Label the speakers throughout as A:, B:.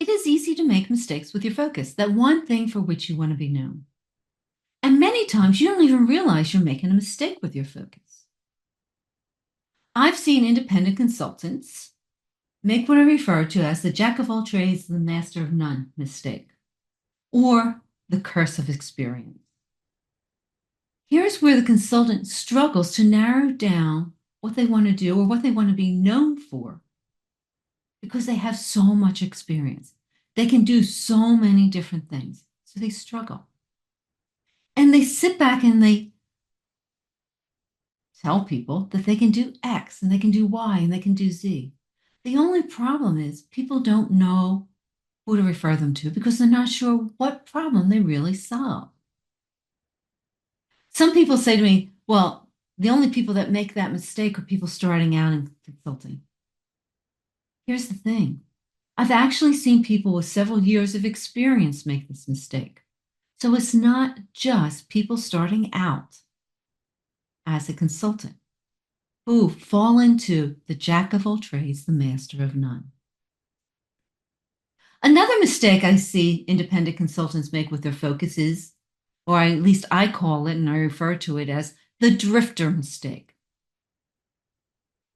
A: It is easy to make mistakes with your focus, that one thing for which you want to be known. And many times you don't even realize you're making a mistake with your focus. I've seen independent consultants make what I refer to as the jack of all trades, the master of none mistake, or the curse of experience. Here's where the consultant struggles to narrow down what they want to do or what they want to be known for because they have so much experience. They can do so many different things, so they struggle. And they sit back and they tell people that they can do X and they can do Y and they can do Z. The only problem is people don't know who to refer them to because they're not sure what problem they really solve. Some people say to me, well, the only people that make that mistake are people starting out in consulting. Here's the thing. I've actually seen people with several years of experience make this mistake. So it's not just people starting out as a consultant who fall into the jack of all trades, the master of none. Another mistake I see independent consultants make with their focus is, or at least I call it and I refer to it as the drifter mistake.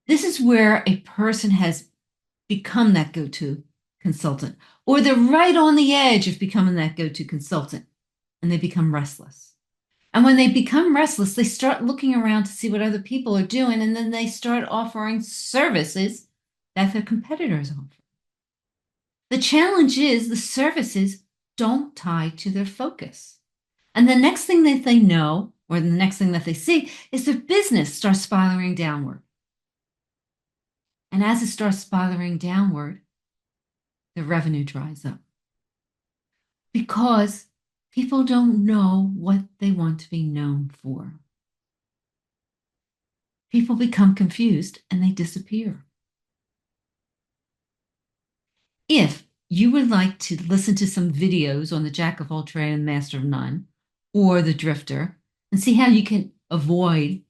A: This is where a person has become that go-to consultant, or they're right on the edge of becoming that go-to consultant, and they become restless. And when they become restless, they start looking around to see what other people are doing, and then they start offering services that their competitors offer. The challenge is the services don't tie to their focus. And the next thing that they know, or the next thing that they see, is their business starts spiraling downward. And as it starts spiraling downward, the revenue dries up. Because people don't know what they want to be known for. People become confused and they disappear. If you would like to listen to some videos on the Jack of all trades and Master of none, or the Drifter, and see how you can avoid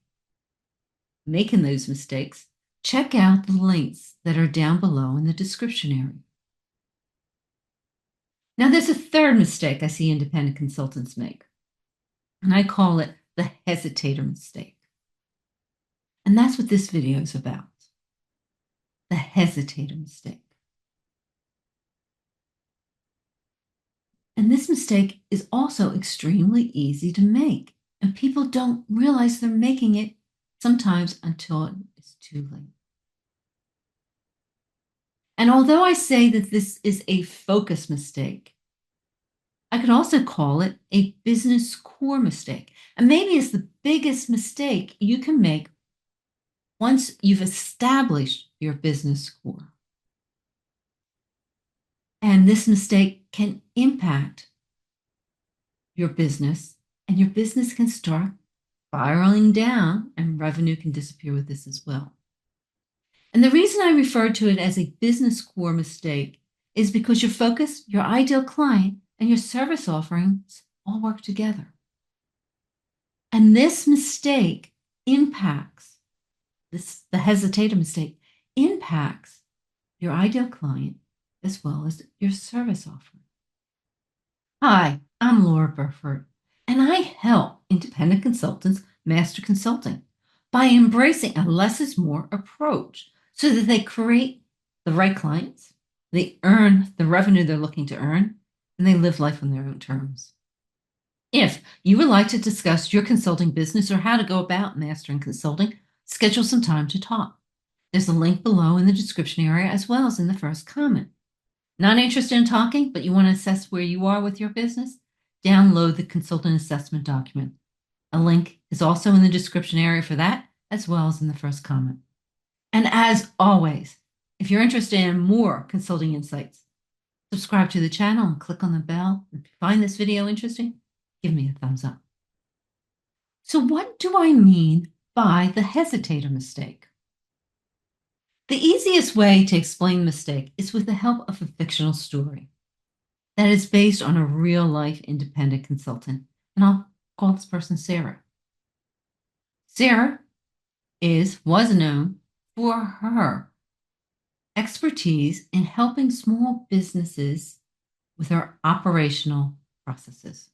A: making those mistakes, check out the links that are down below in the description area. Now, there's a third mistake I see independent consultants make, and I call it the hesitator mistake. And that's what this video is about, the hesitator mistake. And this mistake is also extremely easy to make, and people don't realize they're making it sometimes until it's too late. And although I say that this is a focus mistake, I could also call it a business core mistake. And maybe it's the biggest mistake you can make once you've established your business core. And this mistake can impact your business, and your business can start spiraling down, and revenue can disappear with this as well. And the reason I refer to it as a business core mistake is because your focus, your ideal client, and your service offerings all work together. And this mistake impacts, the hesitator mistake impacts your ideal client as well as your service offering. Hi, I'm Laura Burford, and I help independent consultants master consulting by embracing a less is more approach so that they create the right clients, they earn the revenue they're looking to earn, and they live life on their own terms. If you would like to discuss your consulting business or how to go about mastering consulting, schedule some time to talk. There's a link below in the description area as well as in the first comment. Not interested in talking, but you want to assess where you are with your business? Download the consultant assessment document. A link is also in the description area for that, as well as in the first comment. And as always, if you're interested in more consulting insights, subscribe to the channel and click on the bell. If you find this video interesting, give me a thumbs up. So what do I mean by the hesitator mistake? The easiest way to explain the mistake is with the help of a fictional story that is based on a real-life independent consultant, and I'll call this person Sarah. Sarah was known for her expertise in helping small businesses with her operational processes.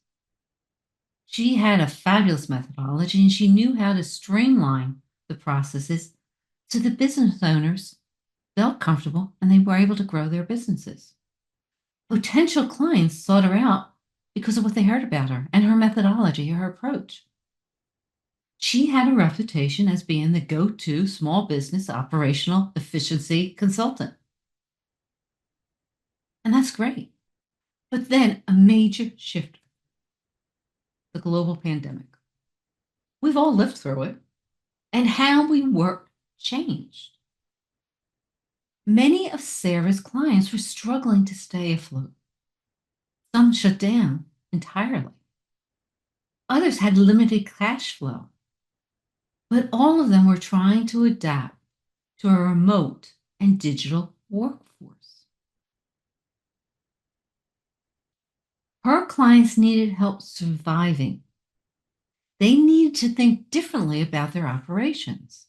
A: She had a fabulous methodology and she knew how to streamline the processes so the business owners felt comfortable and they were able to grow their businesses. Potential clients sought her out because of what they heard about her and her methodology, her approach. She had a reputation as being the go-to small business operational efficiency consultant. And that's great. But then a major shift, the global pandemic. We've all lived through it, and how we work changed. Many of Sarah's clients were struggling to stay afloat. Some shut down entirely. Others had limited cash flow. But all of them were trying to adapt to a remote and digital workforce. Her clients needed help surviving. They needed to think differently about their operations.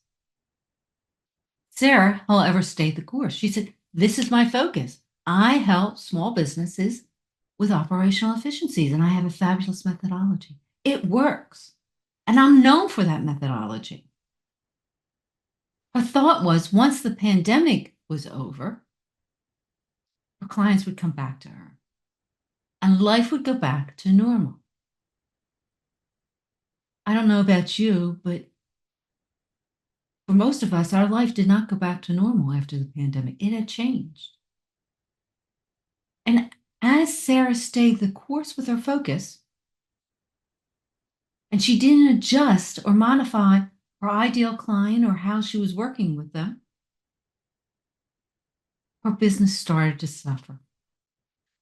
A: Sarah, however, stayed the course. She said, "This is my focus. I help small businesses with operational efficiencies, and I have a fabulous methodology. It works, and I'm known for that methodology." Her thought was once the pandemic was over, her clients would come back to her, and life would go back to normal. I don't know about you, but for most of us, our life did not go back to normal after the pandemic. It had changed. And as Sarah stayed the course with her focus, and she didn't adjust or modify her ideal client or how she was working with them, her business started to suffer.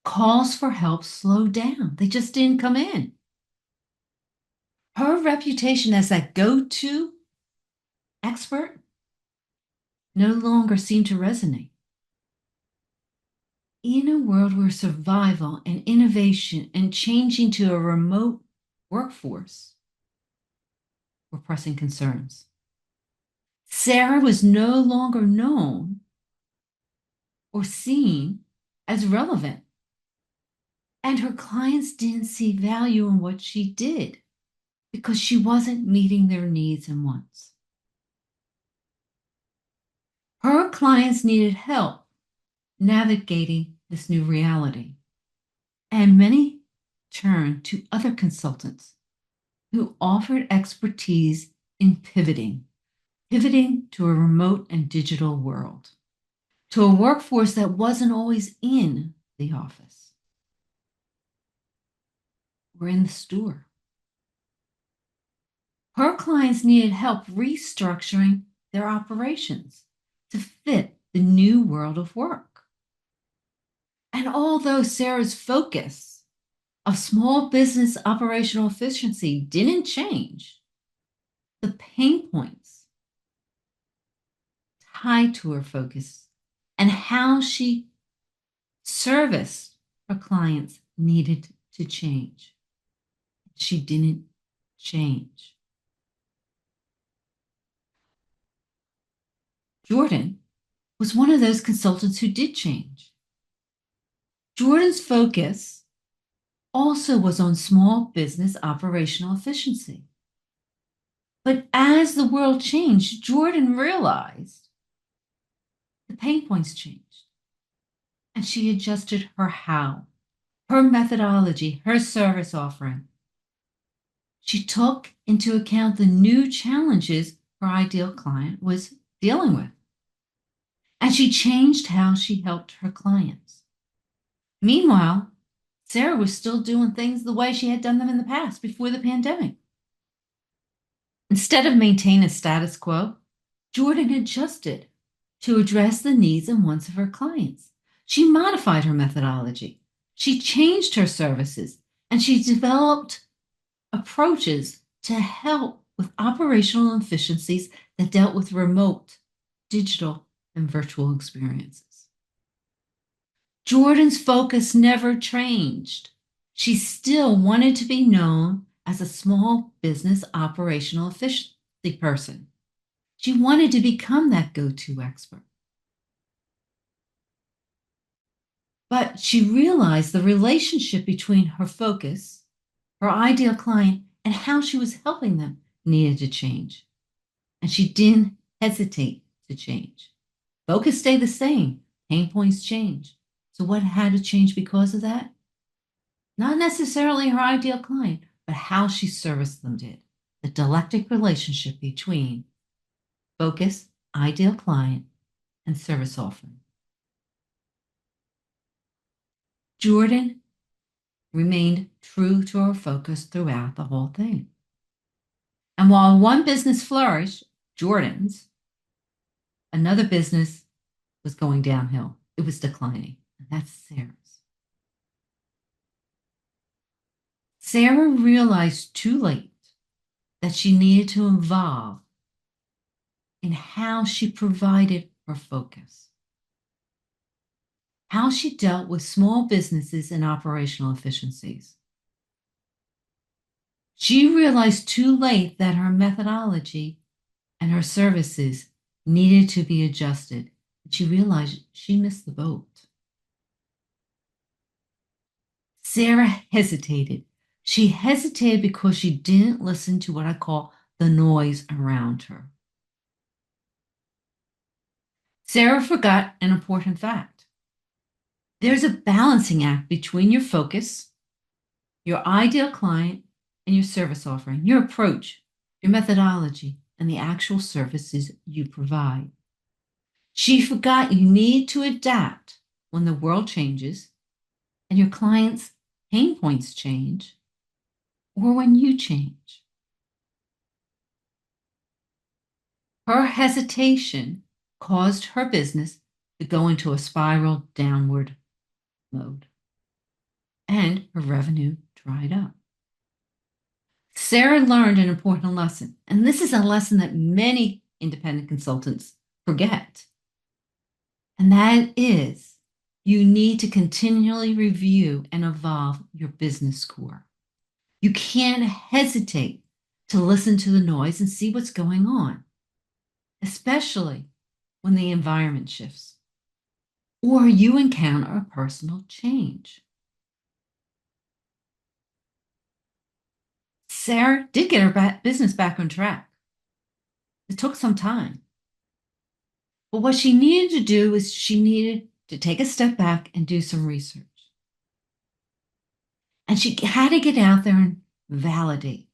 A: Calls for help slowed down. They just didn't come in. Her reputation as that go-to expert no longer seemed to resonate. In a world where survival and innovation and changing to a remote workforce were pressing concerns, Sarah was no longer known or seen as relevant, and her clients didn't see value in what she did because she wasn't meeting their needs and wants. Her clients needed help navigating this new reality, and many turned to other consultants who offered expertise in pivoting to a remote and digital world, to a workforce that wasn't always in the office or in the store. Her clients needed help restructuring their operations to fit the new world of work. And although Sarah's focus of small business operational efficiency didn't change, the pain points tied to her focus and how she serviced her clients needed to change. She didn't change. Jordan was one of those consultants who did change. Jordan's focus also was on small business operational efficiency. But as the world changed, Jordan realized the pain points changed. And she adjusted her how, her methodology, her service offering. She took into account the new challenges her ideal client was dealing with. And she changed how she helped her clients. Meanwhile, Sarah was still doing things the way she had done them in the past before the pandemic. Instead of maintaining status quo, Jordan adjusted to address the needs and wants of her clients. She modified her methodology. She changed her services, and she developed approaches to help with operational efficiencies that dealt with remote, digital, and virtual experiences. Jordan's focus never changed. She still wanted to be known as a small business operational efficiency person. She wanted to become that go-to expert. But she realized the relationship between her focus, her ideal client, and how she was helping them needed to change. And she didn't hesitate to change. Focus stayed the same, pain points change. So, what had to change because of that? Not necessarily her ideal client, but how she serviced them did. The dialectic relationship between focus, ideal client, and service offering. Jordan remained true to her focus throughout the whole thing. And while one business flourished, Jordan's, another business was going downhill. It was declining. And that's Sarah's. Sarah realized too late that she needed to evolve in how she provided her focus, how she dealt with small businesses and operational efficiencies. She realized too late that her methodology and her services needed to be adjusted. She realized she missed the boat. Sarah hesitated. She hesitated because she didn't listen to what I call the noise around her. Sarah forgot an important fact. There's a balancing act between your focus, your ideal client, and your service offering, your approach, your methodology, and the actual services you provide. She forgot you need to adapt when the world changes and your clients' pain points change, or when you change. Her hesitation caused her business to go into a spiral downward mode, and her revenue dried up. Sarah learned an important lesson, and this is a lesson that many independent consultants forget. And that is, you need to continually review and evolve your business core. You can't hesitate to listen to the noise and see what's going on, especially when the environment shifts or you encounter a personal change. Sarah did get her business back on track. It took some time. But what she needed to do is she needed to take a step back and do some research. And she had to get out there and validate.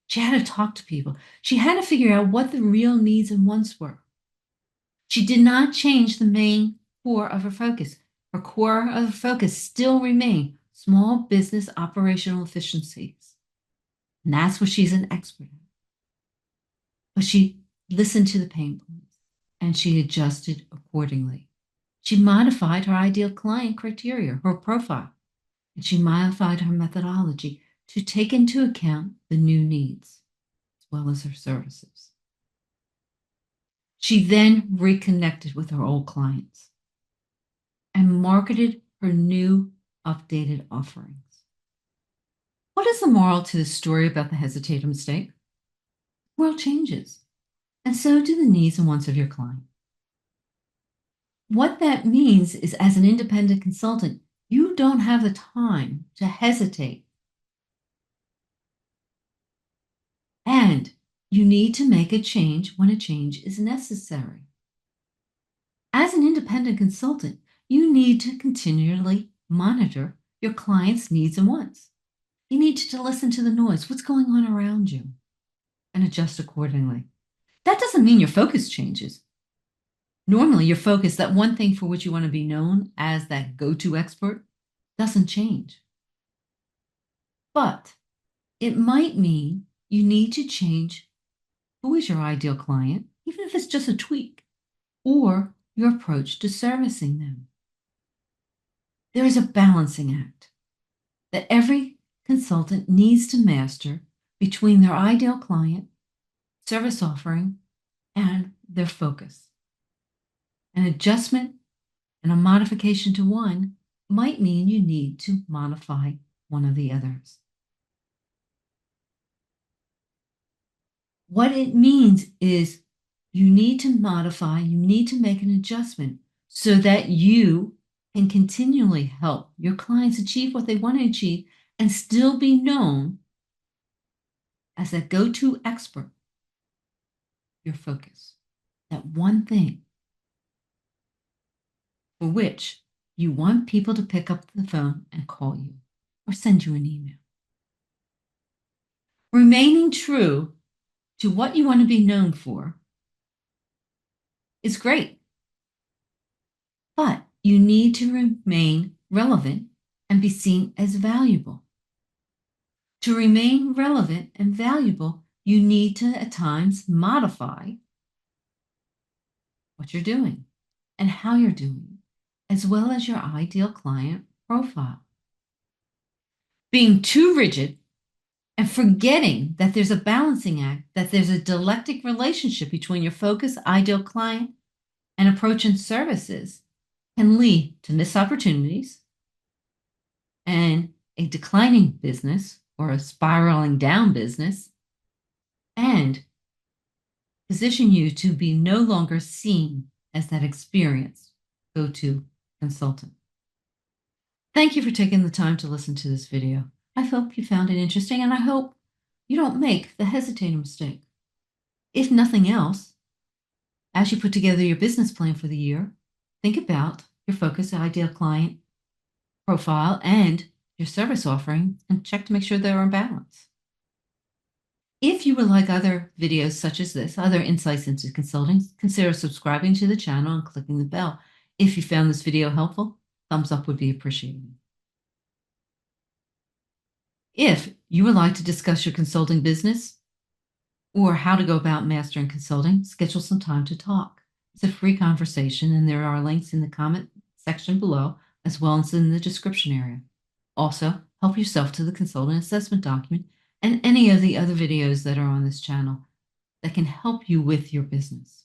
A: She had to talk to people. She had to figure out what the real needs and wants were. She did not change the main core of her focus. Her core of her focus still remained small business operational efficiencies. And that's what she's an expert in. But she listened to the pain points and she adjusted accordingly. She modified her ideal client criteria, her profile, and she modified her methodology to take into account the new needs as well as her services. She then reconnected with her old clients and marketed her new updated offerings. What is the moral to the story about the hesitator mistake? The world changes, and so do the needs and wants of your client. What that means is, as an independent consultant, you don't have the time to hesitate. And you need to make a change when a change is necessary. As an independent consultant, you need to continually monitor your client's needs and wants. You need to listen to the noise, what's going on around you, and adjust accordingly. That doesn't mean your focus changes. Normally, your focus, that one thing for which you want to be known as that go-to expert, doesn't change. But it might mean you need to change who is your ideal client, even if it's just a tweak, or your approach to servicing them. There is a balancing act that every consultant needs to master between their ideal client, service offering, and their focus. An adjustment and a modification to one might mean you need to modify one of the others. What it means is you need to modify, you need to make an adjustment so that you can continually help your clients achieve what they want to achieve and still be known as a go-to expert, your focus, that one thing for which you want people to pick up the phone and call you or send you an email. Remaining true to what you want to be known for is great, but you need to remain relevant and be seen as valuable. To remain relevant and valuable, you need to at times modify what you're doing and how you're doing it, as well as your ideal client profile. Being too rigid and forgetting that there's a balancing act, that there's a dialectic relationship between your focus, ideal client, and approach and services can lead to missed opportunities and a declining business or a spiraling down business, and position you to be no longer seen as that experienced go-to consultant. Thank you for taking the time to listen to this video. I hope you found it interesting, and I hope you don't make the hesitator mistake. If nothing else, as you put together your business plan for the year, think about your focus, ideal client profile, and your service offering, and check to make sure they're in balance. If you would like other videos such as this, other insights into consulting, consider subscribing to the channel and clicking the bell. If you found this video helpful, thumbs up would be appreciated. If you would like to discuss your consulting business or how to go about mastering consulting, schedule some time to talk. It's a free conversation, and there are links in the comment section below, as well as in the description area. Also, help yourself to the consultant assessment document and any of the other videos that are on this channel that can help you with your business.